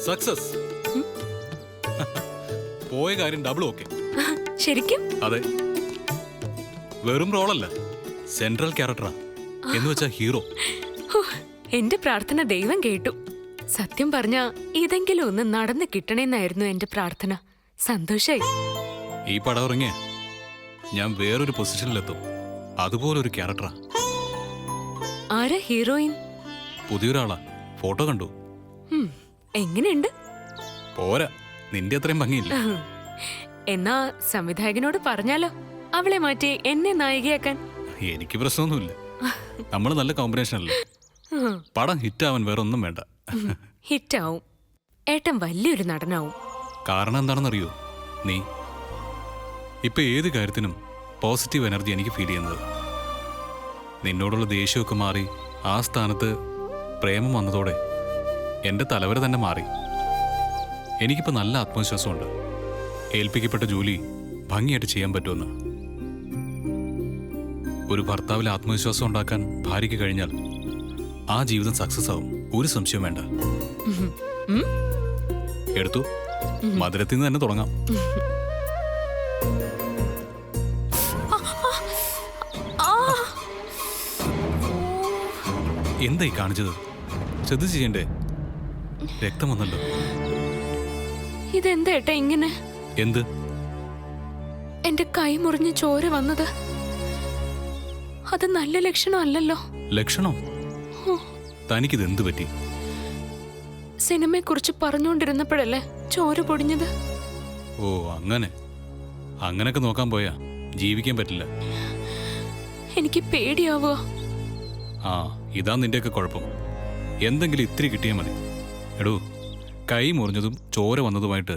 Success. പോയ കാര്യം double okay. ശരിക്കും? അതെ, വെറും റോളല്ല, സെൻട്രൽ ക്യാരക്ടറാ. എന്ന് വെച്ചാ ഹീറോ. എന്റെ പ്രാർത്ഥന ദൈവം കേട്ടു. സത്യം പറഞ്ഞ ഇതെങ്കിലും ഒന്ന് നടന്നു കിട്ടണേന്നായിരുന്നു എന്റെ പ്രാർത്ഥന. സന്തോഷായി. ഈ പടം ഇറങ്ങിയ ഞാൻ വേറൊരു പൊസിഷനിലെത്തും. അതുപോലൊരു ക്യാരക്ടറാ. ആരാ ഹീറോയിൻ? പുതിയൊരാളാ. ഫോട്ടോ കണ്ടു. എങ്ങനെയുണ്ട്? പോരാ, നിന്റെ അത്രയും ഭംഗിയില്ല. എന്നാ സംവിധായകനോട് പറഞ്ഞാലോ, അവളെ മാറ്റി എന്നെ നായികയാക്കാൻ. എനിക്ക് പ്രശ്നമൊന്നുമില്ല. നമ്മൾ നല്ല കോമ്പിനേഷൻ അല്ലേ. പടം ഹിറ്റാവാൻ വേറെ ഒന്നും വേണ്ട. ഹിറ്റാവും. ഏട്ടൻ വലിയൊരു നടനാവും. കാരണം എന്താണെന്നറിയോ? നീ ഇപ്പൊ ഏത് കാര്യത്തിനും പോസിറ്റീവ് എനർജി എനിക്ക് ഫീൽ ചെയ്യുന്നത്. നിന്നോടുള്ള ദേഷ്യമൊക്കെ മാറി ആ സ്ഥാനത്ത് പ്രേമം വന്നതോടെ എൻ്റെ തലവര തന്നെ മാറി. എനിക്കിപ്പോൾ നല്ല ആത്മവിശ്വാസമുണ്ട്. ഏൽപ്പിക്കപ്പെട്ട ജോലി ഭംഗിയായിട്ട് ചെയ്യാൻ പറ്റുമെന്ന്. ഒരു ഭർത്താവിൽ ആത്മവിശ്വാസം ഉണ്ടാക്കാൻ ഭാര്യയ്ക്ക് കഴിഞ്ഞാൽ ആ ജീവിതം സക്സസ് ആവും. ഒരു സംശയം വേണ്ട. എടുത്തു, മധുരത്തിൽ നിന്ന് തന്നെ തുടങ്ങാം. എന്തായി കാണിച്ചത്? ശ്രദ്ധിച്ച് ചെയ്യണ്ടേ? രക്തം വന്നല്ലോ. ഇതെന്താ ഏട്ടാ ഇങ്ങനെ? എന്ത്? എന്റെ കൈ മുറിഞ്ഞ് ചോര വന്നത്. അത് നല്ല ലക്ഷണമല്ലല്ലോ. ലക്ഷണം? തനിക്കിത് എന്ത് പറ്റി? സിനിമയെ കുറിച്ച് പറഞ്ഞുകൊണ്ടിരുന്നപ്പോഴല്ലേ ചോര പൊടിഞ്ഞത്. ഓ അങ്ങനെ. അങ്ങനൊക്കെ നോക്കാൻ പോയാ ജീവിക്കാൻ പറ്റില്ല. എനിക്ക് പേടിയാവുക. ആ, ഇതാ നിന്റെയൊക്കെ കുഴപ്പം. എന്തെങ്കിലും ഇത്തിരി കിട്ടിയാൽ മതി. എടോ, കൈ മുറിഞ്ഞതും ചോര വന്നതുമായിട്ട്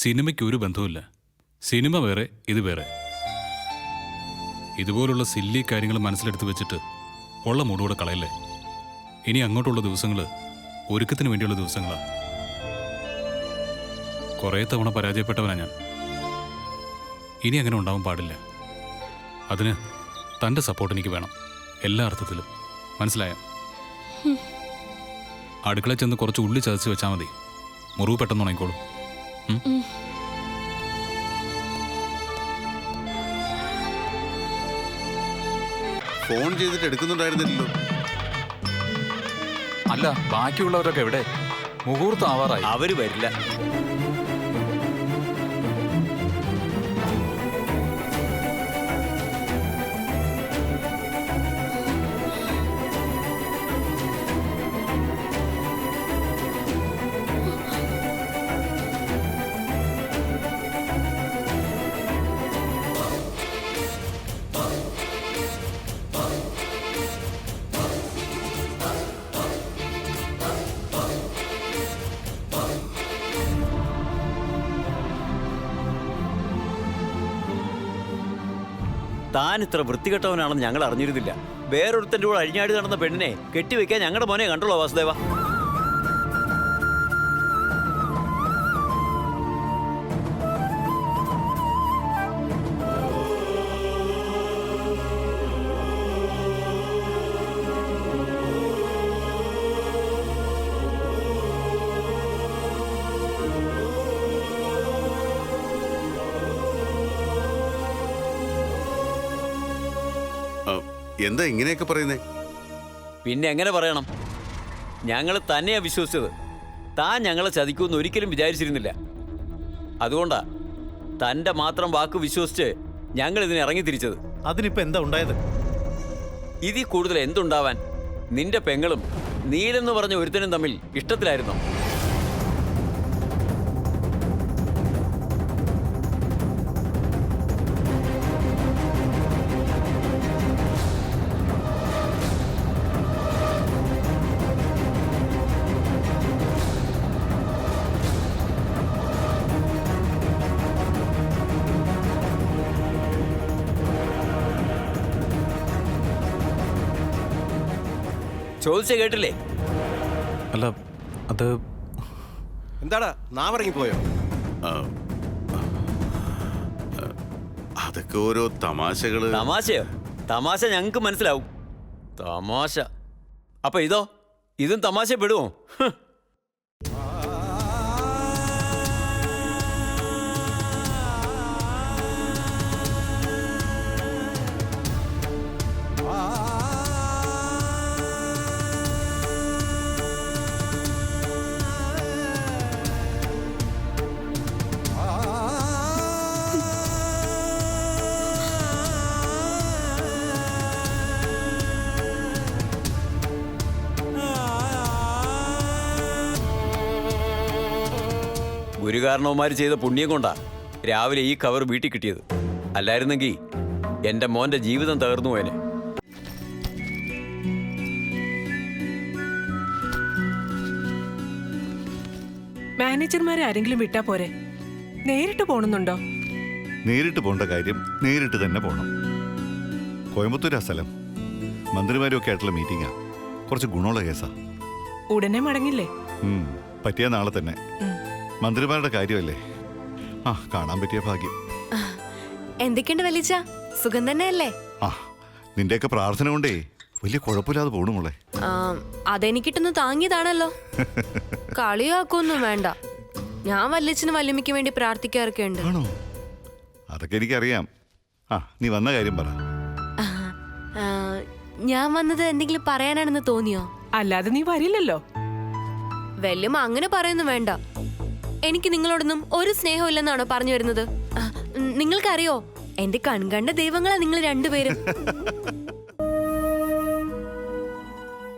സിനിമയ്ക്ക് ഒരു ബന്ധവുമില്ല. സിനിമ വേറെ, ഇത് വേറെ. ഇതുപോലുള്ള സില്ലി കാര്യങ്ങൾ മനസ്സിലെടുത്ത് വെച്ചിട്ട് ഉള്ള മൂടോടെ കളയല്ലേ. ഇനി അങ്ങോട്ടുള്ള ദിവസങ്ങൾ ഒരുക്കത്തിന് വേണ്ടിയുള്ള ദിവസങ്ങളാണ്. കുറേ തവണ പരാജയപ്പെട്ടവനാ ഞാൻ. ഇനി അങ്ങനെ ഉണ്ടാവാൻ പാടില്ല. അതിന് തൻ്റെ സപ്പോർട്ട് എനിക്ക് വേണം, എല്ലാ അർത്ഥത്തിലും. മനസ്സിലായോ? അടുക്കള ചെന്ന് കുറച്ച് ഉള്ളി ചതച്ച് വെച്ചാൽ മതി. മുറിവ് പെട്ടെന്ന് ഉണങ്ങിക്കോളും. ഫോൺ ചെയ്തിട്ട് എടുക്കുന്നുണ്ടായിരുന്നില്ലല്ലോ. അല്ല, ബാക്കിയുള്ളവരൊക്കെ എവിടെ? മുഹൂർത്തം ആവാറായി. അവര് വരില്ല. താൻ ഇത്ര വൃത്തികെട്ടവനാണെന്ന് ഞങ്ങൾ അറിഞ്ഞിരുന്നില്ല. വേറൊരുത്തൻ്റെ കൂടെ അഴിഞ്ഞാടി നടന്ന പെണ്ണിനെ കെട്ടിവെക്കാൻ ഞങ്ങളുടെ മോനെ കണ്ടുള്ളൂ വാസുദേവ. എന്താ ഇങ്ങനെയൊക്കെ പറയുന്നേ? പിന്നെ എങ്ങനെ പറയണം? ഞങ്ങൾ തന്നെയാ വിശ്വസിച്ചത്. താൻ ഞങ്ങളെ ചതിക്കുമെന്ന് ഒരിക്കലും വിചാരിച്ചിരുന്നില്ല. അതുകൊണ്ടാ തൻ്റെ മാത്രം വാക്ക് വിശ്വസിച്ച് ഞങ്ങൾ ഇതിന് ഇറങ്ങി തിരിച്ചത്. അതിനിപ്പോ എന്താ ഉണ്ടായത്? ഇതിൽ കൂടുതൽ എന്തുണ്ടാവാൻ? നിന്റെ പെങ്ങളും നീലെന്ന് പറഞ്ഞ ഒരുത്തനും തമ്മിൽ ഇഷ്ടത്തിലായിരുന്നോ? ചോദിച്ച കേട്ടില്ലേ? അല്ല, അത് എന്താടാ നാവറങ്ങിപ്പോയോ? അതൊക്കെ ഓരോ തമാശകള്. തമാശയോ? തമാശ ഞങ്ങൾക്ക് മനസ്സിലാവും. തമാശ. അപ്പൊ ഇതും തമാശ പെടുവോ? ഒരു കാരണവന്മാർ ചെയ്ത പുണ്യം കൊണ്ടാ രാവിലെ ഈ കവർ വീട്ടിൽ കിട്ടിയത്. അല്ലായിരുന്നെങ്കിൽ എൻ്റെ മോൻ്റെ ജീവിതം തകർന്നു പോയനെ. മാനേജർമാരെ ആരെങ്കിലും വിട്ടാ പോരെ? നേരിട്ട് പോണെന്നുണ്ടോ? നേരിട്ട് പോകേണ്ട കാര്യം നേരിട്ട് തന്നെ പോകണം. കോയമ്പത്തൂരാ സ്ഥലം. മന്ത്രിമാരും ഒക്കെ ആയിട്ടുള്ള മീറ്റിംഗാ. കുറച്ച് ഗുണമുള്ള കേസാ. ഉടനെ മടങ്ങില്ലേ? പറ്റിയ നാളെ തന്നെ. മന്ത്രിമാരുടെ കാര്യമല്ലേ? കാണാൻ പറ്റിയ ഭാഗ്യം. എന്തൊക്കെയുണ്ട് വലിച്ച? സുഖം തന്നെയല്ലേ? നിന്റെയൊക്കെ പ്രാർത്ഥന കൊണ്ടേ വലിയ കുഴപ്പമില്ലാതെ പോണു മോളെ. അതെനിക്കിട്ടൊന്ന് താങ്ങിയതാണല്ലോ. കളിയാക്കൊന്നും വേണ്ട. ഞാൻ വല്യച്ഛന് വല്യമ്മയ്ക്ക് വേണ്ടി പ്രാർത്ഥിക്കാറൊക്കെ ഉണ്ട്. ആണോ? അതൊക്കെ എനിക്കറിയാം. നീ വന്ന കാര്യം പറ. ഞാൻ വന്നത് എന്തെങ്കിലും പറയാനാണെന്ന് തോന്നിയോ? അല്ലാതെ നീ വരില്ലല്ലോ. വല്യമ്മ അങ്ങനെ പറയുന്നു വേണ്ട. എനിക്ക് നിങ്ങളോടൊന്നും ഒരു സ്നേഹം ഇല്ലെന്നാണോ പറഞ്ഞു വരുന്നത്? നിങ്ങൾക്കറിയോ, എന്റെ കൺകണ്ട ദൈവങ്ങളാ നിങ്ങൾ രണ്ടുപേരും.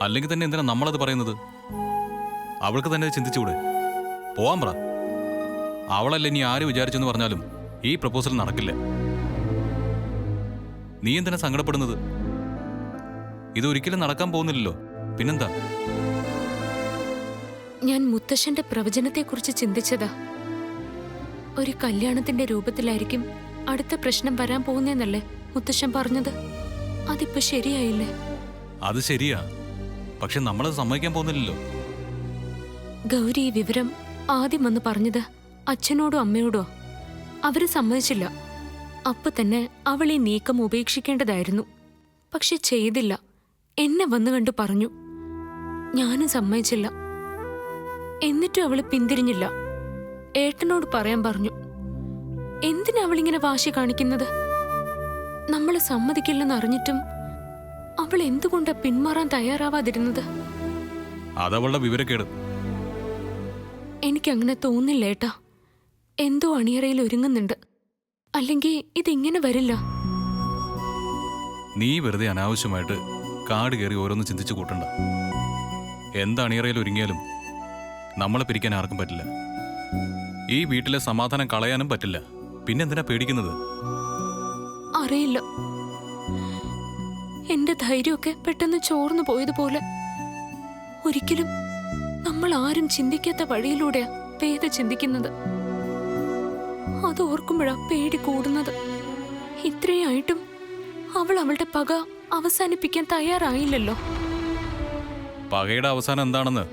അല്ലെങ്കിൽ തന്നെ എന്തിനാ നമ്മളത് പറയുന്നത്? അവൾക്ക് തന്നെ ചിന്തിച്ചുകൂടെ? പോവാൻ പറ. അവളല്ല ഇനി ആര് വിചാരിച്ചെന്ന് പറഞ്ഞാലും ഈ പ്രപ്പോസൽ നടക്കില്ല. നീ എന്തിനാ സങ്കടപ്പെടുന്നത്? ഇതൊരിക്കലും നടക്കാൻ പോകുന്നില്ലല്ലോ. പിന്നെന്താ? ഞാൻ മുത്തശ്ശന്റെ പ്രവചനത്തെക്കുറിച്ച് ചിന്തിച്ചതാ. ഒരു കല്യാണത്തിന്റെ രൂപത്തിലായിരിക്കും അടുത്ത പ്രശ്നം വരാൻ പോകുന്നേന്നല്ലേ മുത്തശ്ശൻ പറഞ്ഞത്? അതിപ്പോ ശരിയായില്ലേ? അത് ശരിയാ, പക്ഷെ നമ്മളത് സമ്മതിക്കാൻ പോകുന്നില്ലല്ലോ. ഗൗരി ഈ വിവരം ആദ്യം വന്ന് പറഞ്ഞത് അച്ഛനോടോ അമ്മയോടോ? അവര് സമ്മതിച്ചില്ല. അപ്പൊ തന്നെ അവൾ ഈ നീക്കം ഉപേക്ഷിക്കേണ്ടതായിരുന്നു. പക്ഷെ ചെയ്തില്ല. എന്നെ വന്നു കണ്ടു പറഞ്ഞു. ഞാനും സമ്മതിച്ചില്ല. എന്നിട്ടും അവള് പിന്തിരിഞ്ഞില്ല. ഏട്ടനോട് പറയാൻ പറഞ്ഞു. എന്തിനാ അവളിങ്ങനെ വാശി കാണിക്കുന്നത്? നമ്മള് സമ്മതിക്കില്ലെന്ന് അറിഞ്ഞിട്ടും അവൾ എന്തുകൊണ്ടാ പിന്മാറാൻ തയ്യാറാവാതിരുന്നത്? അതവളുടെ വിവരക്കേട്. എനിക്കങ്ങനെ തോന്നില്ല ഏട്ടാ. എന്തോ അണിയറയിൽ ഒരുങ്ങുന്നുണ്ട്. അല്ലെങ്കിൽ ഇതിങ്ങനെ വരില്ല. നീ വെറുതെ അനാവശ്യമായിട്ട് കാട് കയറി ഓരോന്ന് ചിന്തിച്ചു കൂട്ടണ്ട. എന്ത് അണിയറയിൽ ഒരുങ്ങിയാലും നമ്മളെ പിരിക്കാൻ ആർക്കും പറ്റില്ല. ഈ വീട്ടിലെ സമാധാനം കളയാനും പറ്റില്ല. പിന്നെന്തിനാ പേടിക്കുന്നത്? അറിയില്ല, എന്റെ ധൈര്യമൊക്കെ പെട്ടെന്ന് ചോർന്നു പോയതുപോലെ. ഒരിക്കലും നമ്മൾ ആരും ചിന്തിക്കാത്ത വഴിയിലൂടെയാ വേദ ചിന്തിക്കുന്നത്. അത് ഓർക്കുമ്പോഴാ പേടി കൂടുന്നത്. ഇത്രയായിട്ടും അവൾ അവളുടെ പക അവസാനിപ്പിക്കാൻ തയ്യാറായില്ലല്ലോ. പകയുടെ അവസാനം എന്താണെന്ന്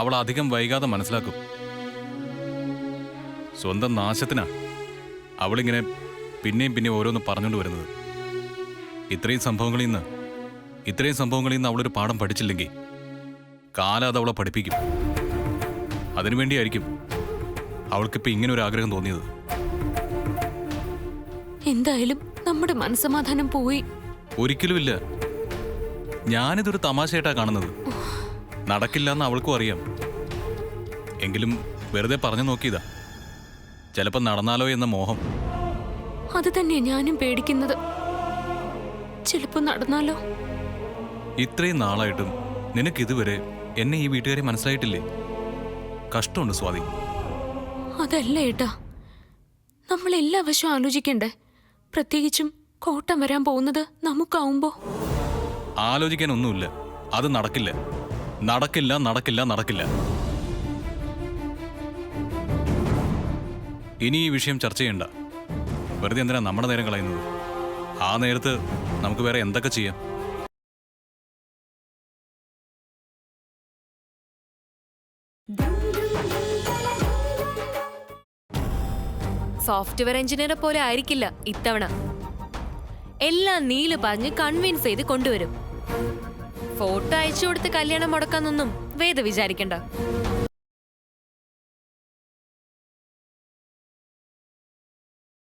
അവൾ അധികം വൈകാതെ മനസ്സിലാക്കും. സ്വന്തം നാശത്തിനാ അവളിങ്ങനെ പിന്നെയും പിന്നെയും ഓരോന്ന് പറഞ്ഞുകൊണ്ട് വരുന്നത്. ഇത്രയും സംഭവങ്ങളിൽ നിന്ന് അവളൊരു പാഠം പഠിച്ചില്ലെങ്കിൽ കാലം അത് അവളെ പഠിപ്പിക്കും. അതിനുവേണ്ടിയായിരിക്കും അവൾക്കിപ്പോൾ ഇങ്ങനെ ഒരു ആഗ്രഹം തോന്നിയത്. എന്തായാലും നമ്മുടെ മനസ്സമാധാനം പോയി. ഒരിക്കലുമില്ല. ഞാനിതൊരു തമാശയായിട്ടാ കാണുന്നത്. നടക്കില്ലെന്ന് അവൾക്കും അറിയാം. എങ്കിലും വെറുതെ പറഞ്ഞു നോക്കിയതാ. ചിലപ്പോൾ നടന്നാലോ എന്ന മോഹം. അത് തന്നെയാ ഞാനും പേടിക്കുന്നത്. ചിലപ്പോ നടന്നാലോ? ഇത്രയും നാളായിട്ടും നിനക്കിതുവരെ എന്നെ ഈ വീട്ടുകാരെ മനസ്സിലായിട്ടില്ലേ? കഷ്ടമുണ്ട് സ്വാതി. അതല്ല ഏട്ടാ, നമ്മൾ എല്ലാ വശവും ആലോചിക്കണ്ടേ? പ്രത്യേകിച്ചും കോട്ടം വരാൻ പോകുന്നത് നമുക്കാവുമ്പോ. ആലോചിക്കാനൊന്നുമില്ല. അത് നടക്കില്ല, നടക്കില്ല, നടക്കില്ല, നടക്കില്ല. ഇനി ഈ വിഷയം ചർച്ച ചെയ്യണ്ട. വെറുതെ എന്തിനാ നമ്മുടെ നേരം കളയുന്നത്? ആ നേരത്ത് നമുക്ക് വേറെ എന്തൊക്കെ ചെയ്യാം? സോഫ്റ്റ്വെയർ എഞ്ചിനീയറെ പോലെ ആയിരിക്കില്ല ഇത്തവണ. എല്ലാം നീല് പറഞ്ഞ് കൺവിൻസ് ചെയ്ത് കൊണ്ടുവരും. ഫോട്ടോ അയച്ചു കൊടുത്ത് കല്യാണം മുടക്കാന്നൊന്നും വേദ വിചാരിക്കണ്ട.